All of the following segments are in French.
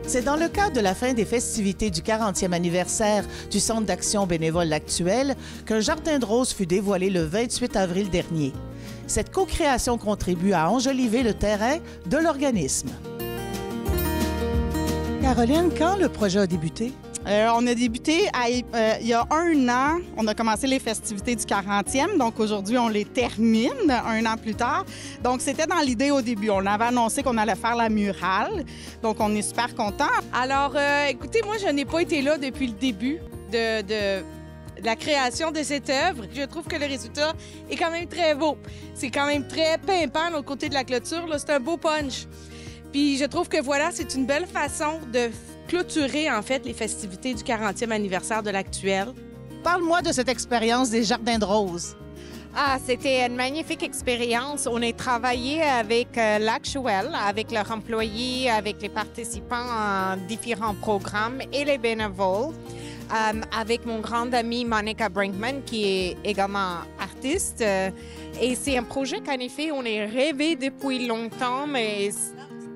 C'est dans le cadre de la fin des festivités du 40e anniversaire du Centre d'action bénévole L'Actuel qu'un jardin de roses fut dévoilé le 28 avril dernier. Cette co-création contribue à enjoliver le terrain de l'organisme. Caroline, quand le projet a débuté? On a débuté il y a 1 an. On a commencé les festivités du 40e. Donc, aujourd'hui, on les termine 1 an plus tard. Donc, c'était dans l'idée au début. On avait annoncé qu'on allait faire la murale. Donc, on est super contents. Alors, écoutez, moi, je n'ai pas été là depuis le début de la création de cette œuvre. Je trouve que le résultat est quand même très beau. C'est quand même très pimpant, l'autre côté de la clôture. C'est un beau punch. Puis, je trouve que voilà, c'est une belle façon de clôturer, en fait, les festivités du 40e anniversaire de l'Actuel. Parle-moi de cette expérience des jardins de roses. C'était une magnifique expérience. On a travaillé avec l'Actuel, avec leurs employés, avec les participants à différents programmes et les bénévoles. Avec mon grand ami Monica Brinkman, qui est également artiste. Et c'est un projet qu'en effet, on a rêvé depuis longtemps, mais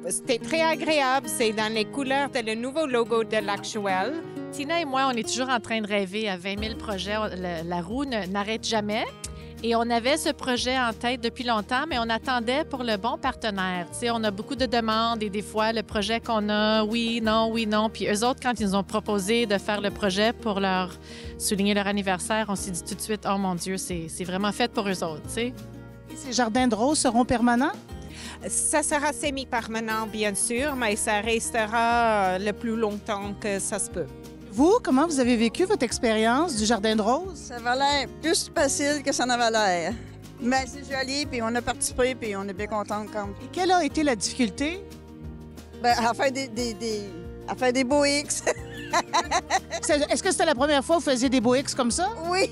c'était très agréable. C'est dans les couleurs de le nouveau logo de l'Actuel. Tina et moi, on est toujours en train de rêver à 20 000 projets. La roue n'arrête jamais. Et on avait ce projet en tête depuis longtemps, mais on attendait pour le bon partenaire. Tu sais, on a beaucoup de demandes et des fois, le projet qu'on a, oui, non. Puis eux autres, quand ils nous ont proposé de faire le projet pour leur souligner leur anniversaire, on s'est dit tout de suite, oh mon Dieu, c'est vraiment fait pour eux autres, tu sais. Et ces jardins de roses seront permanents? Ça sera semi-permanent, bien sûr, mais ça restera le plus longtemps que ça se peut. Vous, comment vous avez vécu votre expérience du jardin de roses? Ça va l'air plus facile que ça n'avait l'air. Mais c'est joli, puis on a participé, puis on est bien contents quand même. Et quelle a été la difficulté? Bien, à faire des beaux X. Est-ce que c'était la première fois que vous faisiez des beaux X comme ça? Oui,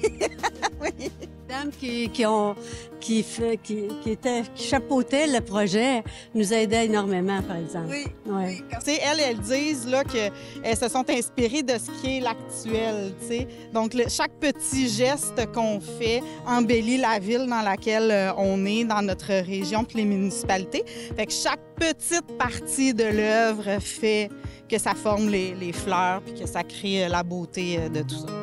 oui. Dames qui chapeautaient le projet nous aidaient énormément, par exemple. Oui. Ouais. Tu sais, elles disent là, qu'elles se sont inspirées de ce qui est l'Actuel. Tu sais. Donc, chaque petit geste qu'on fait embellit la ville dans laquelle on est, dans notre région, puis les municipalités. Fait que chaque petite partie de l'œuvre fait que ça forme les fleurs, puis que ça crée la beauté de tout ça.